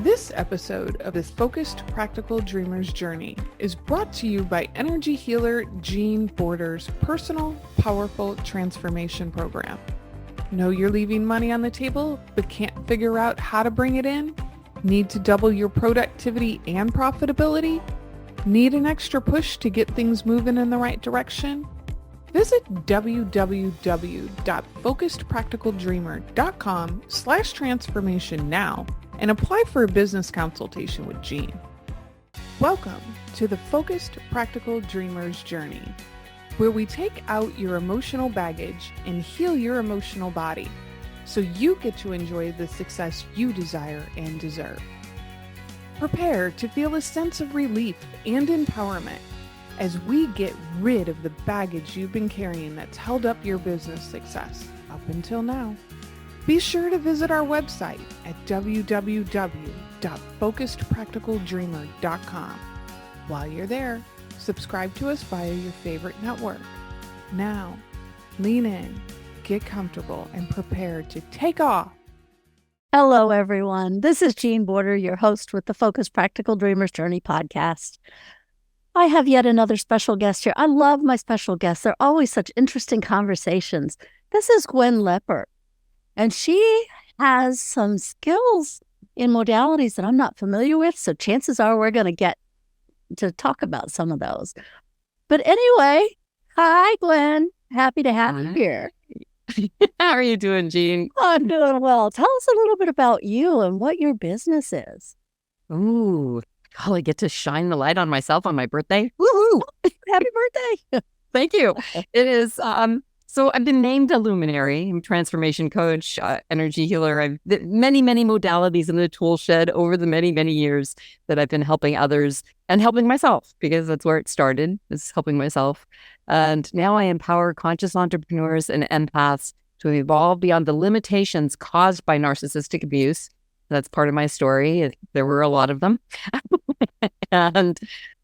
This episode of this Focused Practical Dreamer's Journey is brought to you by energy healer Jean Border's personal, powerful transformation program. Know you're leaving money on the table, but can't figure out how to bring it in? Need to double your productivity and profitability? Need an extra push to get things moving in the right direction? Visit www.focusedpracticaldreamer.com/transformation now and apply for a business consultation with Jean. Welcome to the Focused Practical Dreamer's Journey, where we take out your emotional baggage and heal your emotional body so you get to enjoy the success you desire and deserve. Prepare to feel a sense of relief and empowerment as we get rid of the baggage you've been carrying that's held up your business success up until now. Be sure to visit our website at www.focusedpracticaldreamer.com. While you're there, subscribe to us via your favorite network. Now, lean in, get comfortable, and prepare to take off. Hello, everyone. This is Jean Border, your host with the Focused Practical Dreamer's Journey podcast. I have yet another special guest here. I love my special guests. They're always such interesting conversations. This is Gwen Lepard, and she has some skills in modalities that I'm not familiar with, so chances are we're going to get to talk about some of those. But anyway, hi, Gwen. Happy to have you here. How are you doing, Jean? I'm doing well. Tell us a little bit about you and what your business is. Ooh, I get to shine the light on myself on my birthday. Woohoo! Happy birthday. Thank you. It is, so I've been named a luminary. I'm a transformation coach, energy healer. I've many modalities in the tool shed over the many years that I've been helping others and helping myself, because that's where it started, is helping myself. And now I empower conscious entrepreneurs and empaths to evolve beyond the limitations caused by narcissistic abuse. That's part of my story. There were a lot of them. And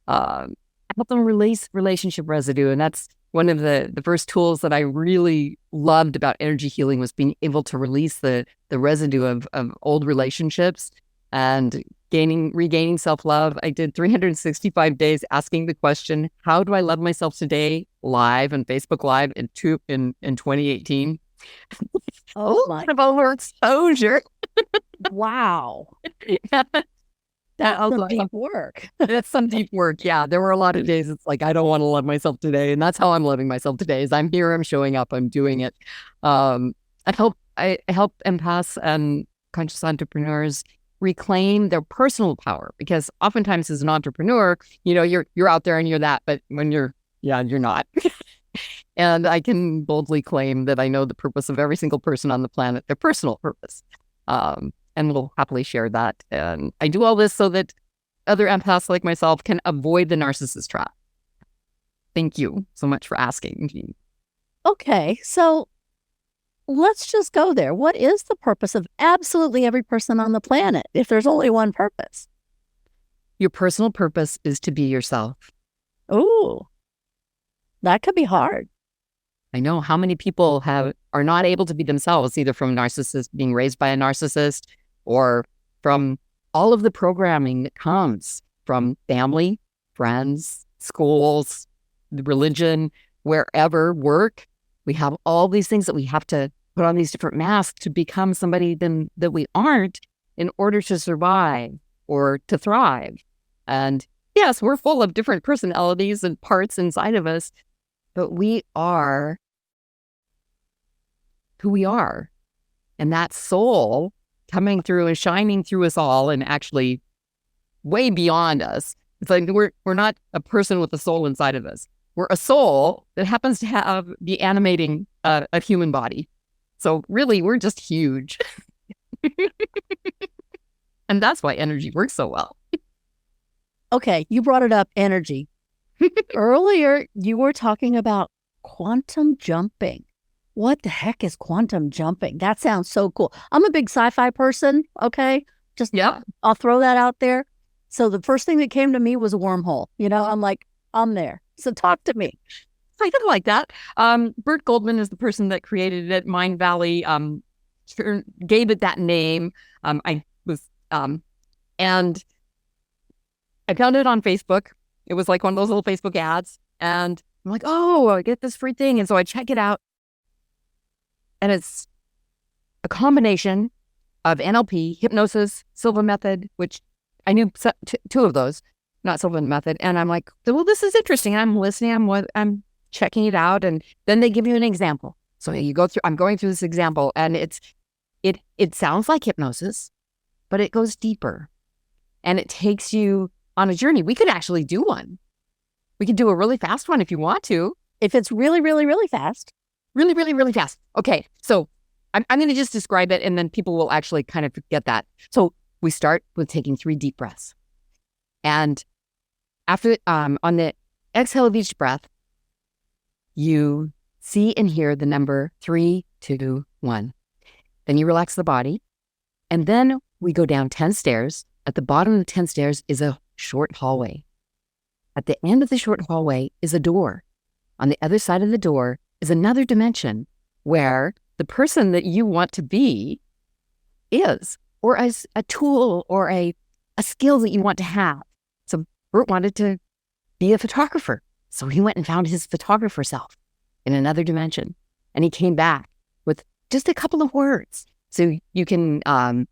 help them release relationship residue. And that's one of the first tools that I really loved about energy healing, was being able to release the residue of old relationships and regaining self-love. I did 365 days asking the question, how do I love myself today, live on Facebook Live in 2018. Oh, my. Of overexposure. Wow. That's some deep work. That's some deep work. Yeah, there were a lot of days it's like, I don't want to love myself today. And that's how I'm loving myself today, is I'm here, I'm showing up, I'm doing it. I help empaths and conscious entrepreneurs reclaim their personal power, because oftentimes as an entrepreneur, you're out there and you're that, but when you're not. And I can boldly claim that I know the purpose of every single person on the planet, their personal purpose. And we'll happily share that. And I do all this so that other empaths like myself can avoid the narcissist trap. Thank you so much for asking, Jean. Okay, so let's just go there. What is the purpose of absolutely every person on the planet, if there's only one purpose? Your personal purpose is to be yourself. Ooh, that could be hard. I know how many people are not able to be themselves, either from narcissists, being raised by a narcissist, or from all of the programming that comes from family, friends, schools, religion, wherever, work. We have all these things that we have to put on these different masks to become somebody that we aren't, in order to survive or to thrive. And yes, we're full of different personalities and parts inside of us, but we are who we are. And that soul coming through and shining through us all, and actually way beyond us. It's like we're not a person with a soul inside of us. We're a soul that happens to be animating a human body. So really, we're just huge. And that's why energy works so well. Okay, you brought it up, energy. Earlier, you were talking about quantum jumping. What the heck is quantum jumping? That sounds so cool. I'm a big sci-fi person, okay? I'll throw that out there. So the first thing that came to me was a wormhole. I'm like, I'm there. So talk to me. I kind of like that. Bert Goldman is the person that created it. Mind Valley gave it that name. I was And I found it on Facebook. It was like one of those little Facebook ads. And I'm like, oh, I get this free thing. And so I check it out. And it's a combination of NLP, hypnosis, Silva method, which I knew two of those, not Silva method. And I'm like, well, this is interesting. I'm listening. I'm checking it out. And then they give you an example. So I'm going through this example, and it sounds like hypnosis, but it goes deeper, and it takes you on a journey. We could actually do one. We could do a really fast one if you want to. If it's really, really, really fast. Really, really, really fast. Okay, so I'm going to just describe it, and then people will actually kind of get that. So we start with taking 3 deep breaths. And after, on the exhale of each breath, you see and hear the number 3, 2, 1. Then you relax the body. And then we go down 10 stairs. At the bottom of the 10 stairs is a short hallway. At the end of the short hallway is a door. On the other side of the door is another dimension where the person that you want to be is, or as a tool or a skill that you want to have. So Bert wanted to be a photographer. So he went and found his photographer self in another dimension. And he came back with just a couple of words. So you can, on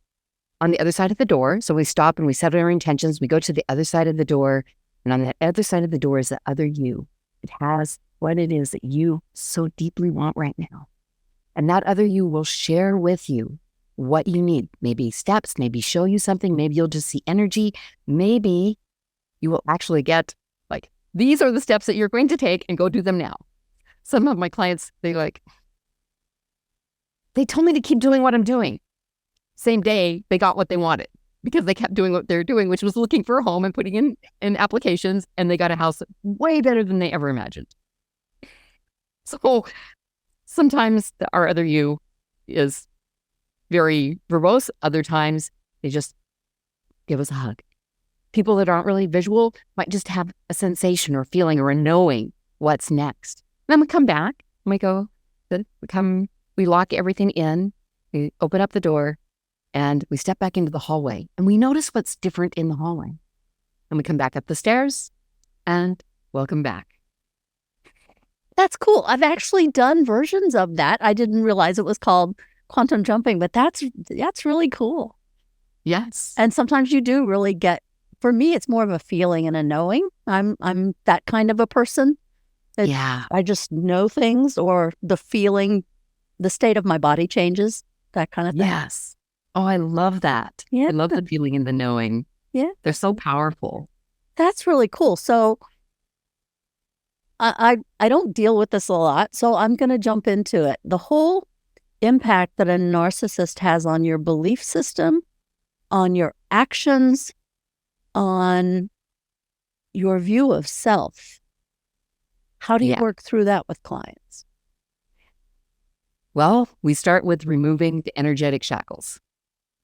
the other side of the door, so we stop and we set our intentions. We go to the other side of the door. And on the other side of the door is the other you. It has what it is that you so deeply want right now. And that other you will share with you what you need. Maybe steps, maybe show you something. Maybe you'll just see energy. Maybe you will actually get like, these are the steps that you're going to take, and go do them now. Some of my clients, they told me to keep doing what I'm doing. Same day, they got what they wanted because they kept doing what they're doing, which was looking for a home and putting in applications, and they got a house way better than they ever imagined. So sometimes our other you is very verbose. Other times they just give us a hug. People that aren't really visual might just have a sensation or feeling or a knowing what's next. And then we come back and we go, we lock everything in, we open up the door, and we step back into the hallway, and we notice what's different in the hallway. And we come back up the stairs, and welcome back. That's cool. I've actually done versions of that. I didn't realize it was called quantum jumping, but that's really cool. Yes. And sometimes you do really get, for me, it's more of a feeling and a knowing. I'm that kind of a person. Yeah. I just know things, or the feeling, the state of my body changes, that kind of thing. Yes. Oh, I love that. Yeah. I love the feeling and the knowing. Yeah. They're so powerful. That's really cool. So I don't deal with this a lot, so I'm going to jump into it. The whole impact that a narcissist has on your belief system, on your actions, on your view of self. How do you work through that with clients? Well, we start with removing the energetic shackles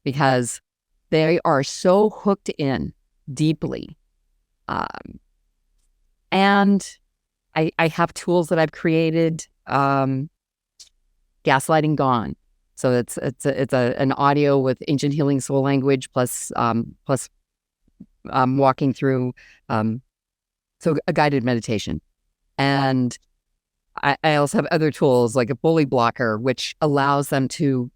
because they are so hooked in deeply. And I have tools that I've created, Gaslighting Gone. So it's an audio with ancient healing soul language plus walking through so a guided meditation. And I also have other tools like a bully blocker, which allows them to,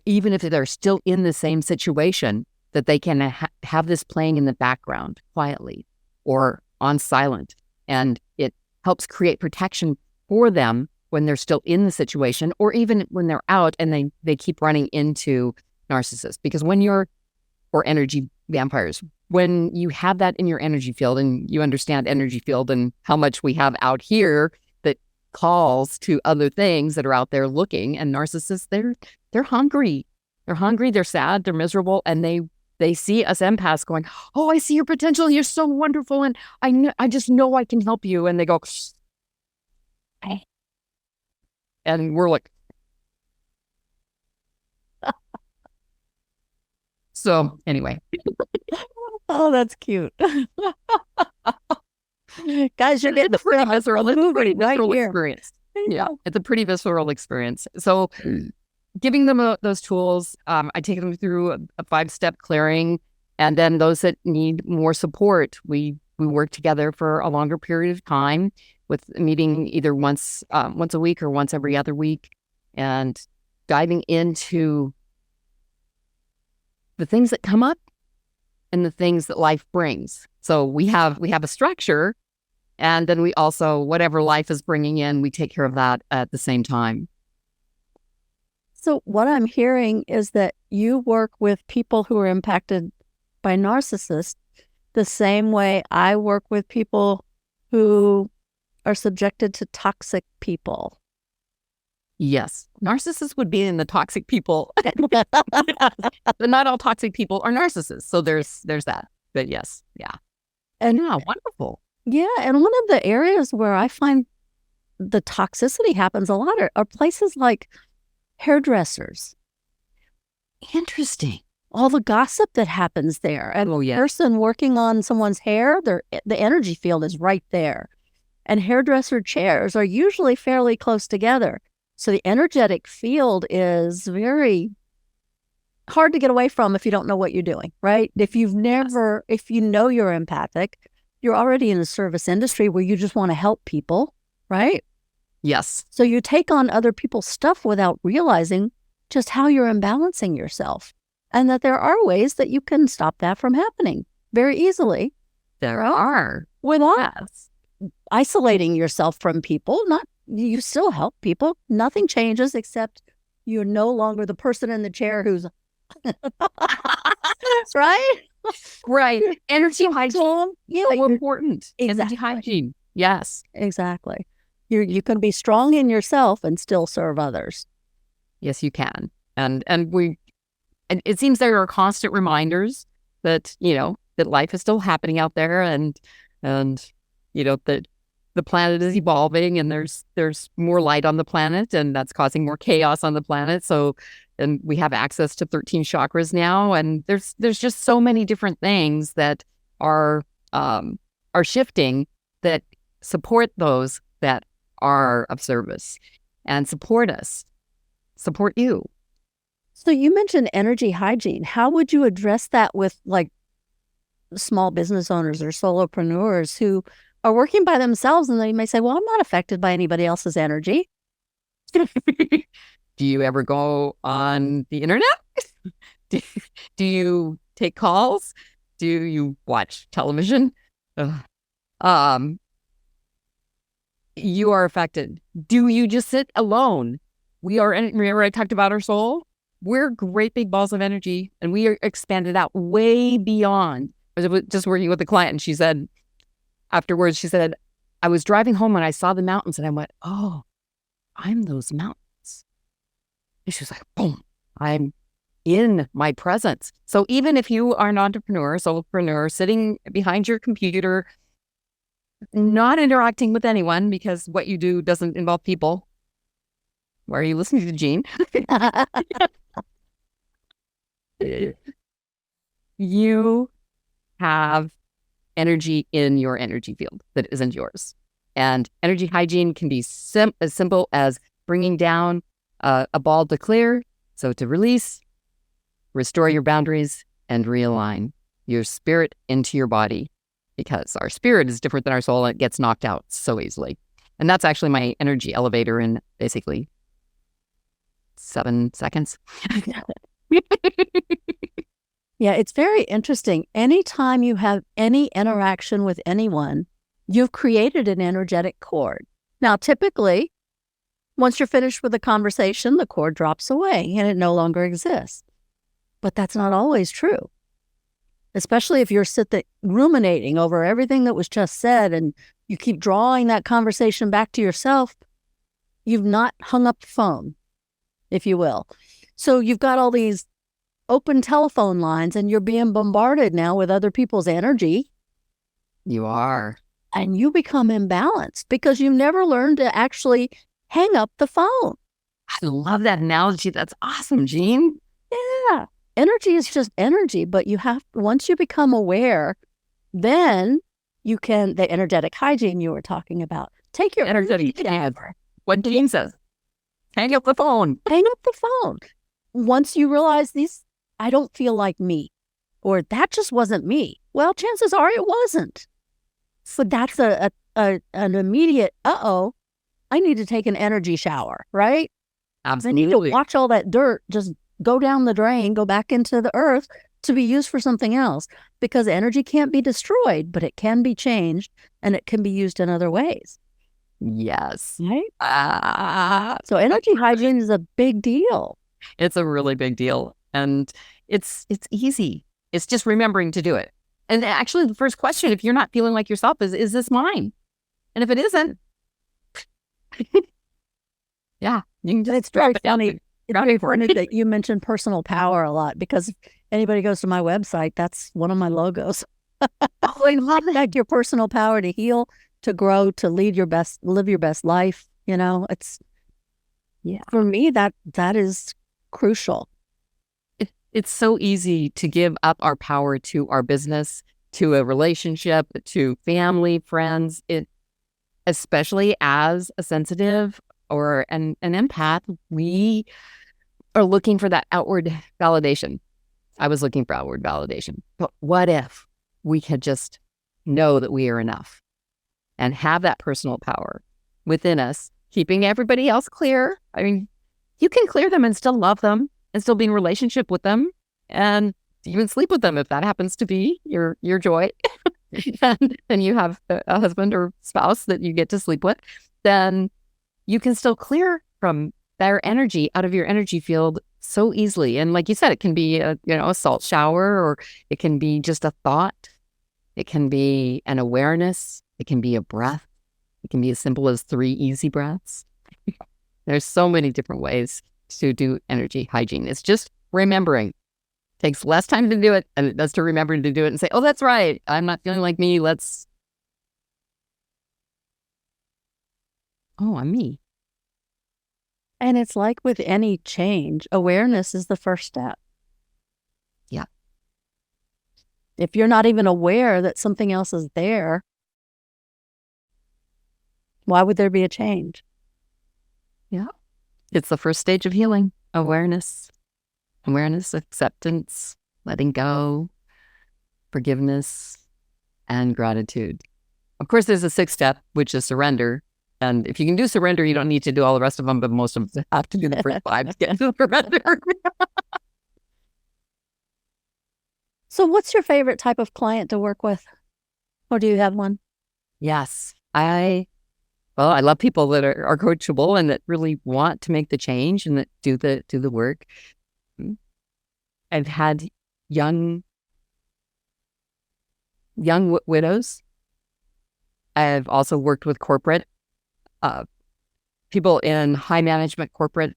even if they're still in the same situation, that they can have this playing in the background quietly or on silent. And it helps create protection for them when they're still in the situation, or even when they're out and they keep running into narcissists. Because or energy vampires, when you have that in your energy field and you understand energy field and how much we have out here that calls to other things that are out there looking, and narcissists, they're hungry. They're hungry, they're sad, they're miserable, and they see us empaths going, oh, I see your potential, you're so wonderful, and I just know I can help you. And they go, and we're like, so anyway. Oh, that's cute. Guys, you're getting It's a pretty visceral here. experience. Yeah, it's a pretty visceral experience. So giving them those tools, I take them through a 5-step clearing, And then those that need more support, we work together for a longer period of time with meeting either once a week or once every other week, and diving into the things that come up and the things that life brings. So we have a structure, and then we also, whatever life is bringing in, we take care of that at the same time. So what I'm hearing is that you work with people who are impacted by narcissists the same way I work with people who are subjected to toxic people. Yes. Narcissists would be in the toxic people. But not all toxic people are narcissists. So there's that. But yes. Yeah. And yeah, wonderful. Yeah. And one of the areas where I find the toxicity happens a lot are places like hairdressers. Interesting. All the gossip that happens there. And the person working on someone's hair, the energy field is right there. And hairdresser chairs are usually fairly close together. So the energetic field is very hard to get away from if you don't know what you're doing, right? If you know you're empathic, you're already in the service industry where you just want to help people, right? Yes. So you take on other people's stuff without realizing just how you're imbalancing yourself. And that there are ways that you can stop that from happening very easily. There are. Without isolating yourself from people. You still help people. Nothing changes except you're no longer the person in the chair who's right? Right. Energy hygiene. Yeah, so important. Exactly. Energy hygiene. Yes. Exactly. You can be strong in yourself and still serve others. Yes, you can. And it seems there are constant reminders that, that life is still happening out there, and that the planet is evolving, and there's more light on the planet, and that's causing more chaos on the planet. So, and we have access to 13 chakras now, and there's just so many different things that are shifting that support those that are of service and support you. So you mentioned energy hygiene. How would you address that with like small business owners or solopreneurs who are working by themselves, and they may say, well, I'm not affected by anybody else's energy? Do you ever go on the internet? Do you take calls? Do you watch television? You are affected. Do you just sit alone? Remember I talked about our soul? We're great big balls of energy, and we are expanded out way beyond. I was just working with a client, and she said, afterwards, I was driving home and I saw the mountains, and I went, oh, I'm those mountains. And she was like, boom, I'm in my presence. So even if you are an entrepreneur, solopreneur, sitting behind your computer, not interacting with anyone because what you do doesn't involve people. Why are you listening to Jean? You have energy in your energy field that isn't yours. And energy hygiene can be as simple as bringing down a ball to clear, so to release, restore your boundaries, and realign your spirit into your body, because our spirit is different than our soul, and it gets knocked out so easily. And that's actually my energy elevator in basically 7 seconds. Yeah, it's very interesting. Anytime you have any interaction with anyone, you've created an energetic cord. Now, typically, once you're finished with the conversation, the cord drops away and it no longer exists. But that's not always true, especially if you're ruminating over everything that was just said and you keep drawing that conversation back to yourself. You've not hung up the phone, if you will. So you've got all these open telephone lines, and you're being bombarded now with other people's energy. You are. And you become imbalanced because you've never learned to actually hang up the phone. I love that analogy. That's awesome, Jean. Yeah. Energy is just energy, but once you become aware, then you can, the energetic hygiene you were talking about, take your energetic. What Jean says, hang up the phone. Hang up the phone. Once you realize I don't feel like me, or that just wasn't me. Well, chances are it wasn't. But that's an immediate, I need to take an energy shower, right? Absolutely. Then you need to watch all that dirt just go down the drain, go back into the earth to be used for something else, because energy can't be destroyed, but it can be changed and it can be used in other ways. Yes. Right? So energy hygiene is a big deal. It's a really big deal. And it's easy. It's just remembering to do it. And actually, the first question, if you're not feeling like yourself, is this mine? And if it isn't, yeah, you can just It's very funny. It's very funny that you mentioned personal power a lot, because if anybody goes to my website, that's one of my logos. I love that. Your personal power to heal, to grow, to live your best life. You know, it's, yeah, for me, that is crucial. It's so easy to give up our power to our business, to a relationship, to family, friends. Especially as a sensitive or an empath, we are looking for that outward validation. I was looking for outward validation. But what if we could just know that we are enough and have that personal power within us, keeping everybody else clear? I mean, you can clear them and still love them and still be in relationship with them and even sleep with them if that happens to be your joy. And you have a husband or spouse that you get to sleep with, then you can still clear from their energy out of your energy field so easily. And like you said, it can be a salt shower, or it can be just a thought. It can be an awareness. It can be a breath. It can be as simple as 3 easy breaths. There's so many different ways to do energy hygiene. It's just remembering. It takes less time to do it than it does to remember to do it and say, oh, that's right. I'm not feeling like me. I'm me. And it's like with any change, awareness is the first step. Yeah. If you're not even aware that something else is there, why would there be a change? Yeah. It's the first stage of healing. Awareness, acceptance, letting go, forgiveness, and gratitude. Of course, there's a 6th step, which is surrender. And if you can do surrender, you don't need to do all the rest of them, but most of them have to do the first 5 to get to surrender. So what's your favorite type of client to work with? Or do you have one? Yes. I love people that are coachable and that really want to make the change and that do the work. I've had young widows. I've also worked with corporate people in high management corporate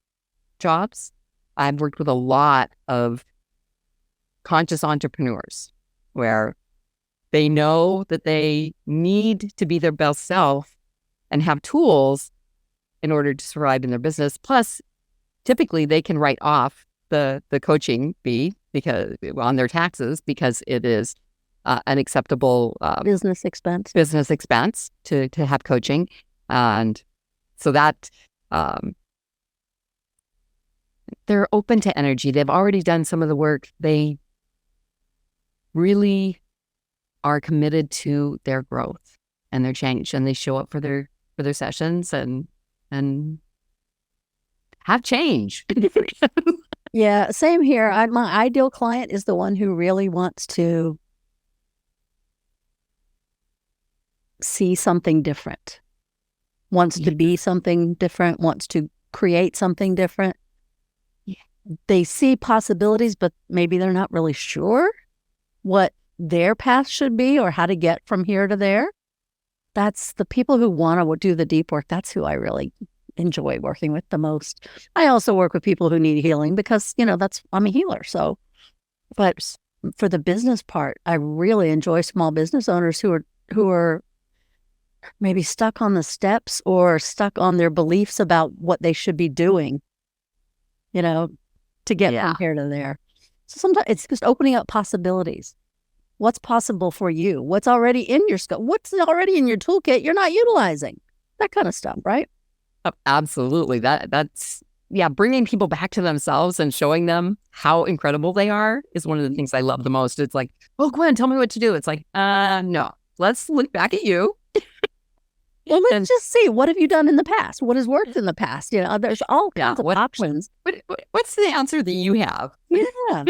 jobs. I've worked with a lot of conscious entrepreneurs where they know that they need to be their best self and have tools in order to survive in their business. Plus, typically they can write off the coaching fee because on their taxes, because it is an acceptable business expense to have coaching. And so that they're open to energy. They've already done some of the work. They really are committed to their growth and their change, and they show up for their sessions and have change. Yeah, same here. My ideal client is the one who really wants to see something different, wants to be something different, wants to create something different. Yeah. They see possibilities, but maybe they're not really sure what their path should be or how to get from here to there. That's the people who want to do the deep work. That's who I really enjoy working with the most. I also work with people who need healing because, I'm a healer. So, but for the business part, I really enjoy small business owners who are maybe stuck on the steps or stuck on their beliefs about what they should be doing, to get from here to there. So sometimes it's just opening up possibilities. What's possible for you? What's already in your scope? What's already in your toolkit you're not utilizing? That kind of stuff, right? Oh, absolutely. That's bringing people back to themselves and showing them how incredible they are is one of the things I love the most. It's like, oh, Gwen, tell me what to do. It's like, no, let's look back at you. Well, let's just see, what have you done in the past? What has worked in the past? There's all kinds of options. What's the answer that you have? Yeah.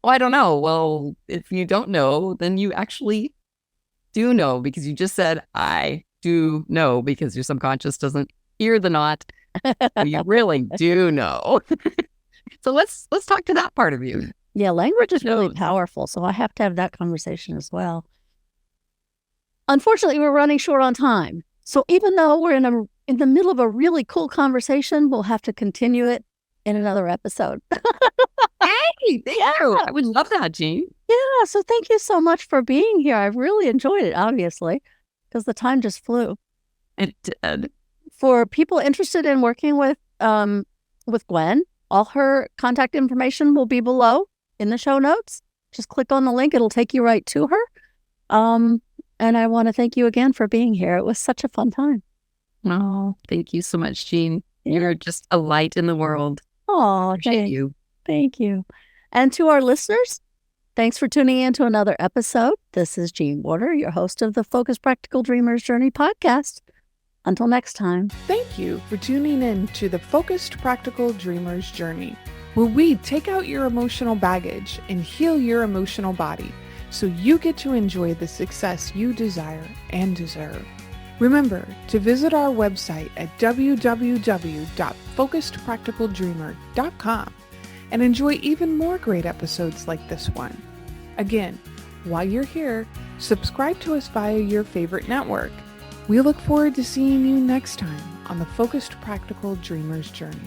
Well, I don't know. Well, if you don't know, then you actually do know, because you just said, I do know, because your subconscious doesn't hear the not. You really do know. So let's talk to that part of you. Yeah, language is really powerful. So I have to have that conversation as well. Unfortunately, we're running short on time. So even though we're in the middle of a really cool conversation, we'll have to continue it in another episode. Hey, thank you. I would love that, Jean. Yeah, so thank you so much for being here. I've really enjoyed it, obviously, because the time just flew. It did. For people interested in working with Gwen, all her contact information will be below in the show notes. Just click on the link. It'll take you right to her. And I want to thank you again for being here. It was such a fun time. Oh, thank you so much, Jean. You're just a light in the world. Oh, Appreciate you. Thank you. And to our listeners, thanks for tuning in to another episode. This is Jean Warder, your host of the Focused Practical Dreamers Journey podcast. Until next time. Thank you for tuning in to the Focused Practical Dreamers Journey, where we take out your emotional baggage and heal your emotional body so you get to enjoy the success you desire and deserve. Remember to visit our website at www.focusedpracticaldreamer.com and enjoy even more great episodes like this one. Again, while you're here, subscribe to us via your favorite network. We look forward to seeing you next time on the Focused Practical Dreamers Journey.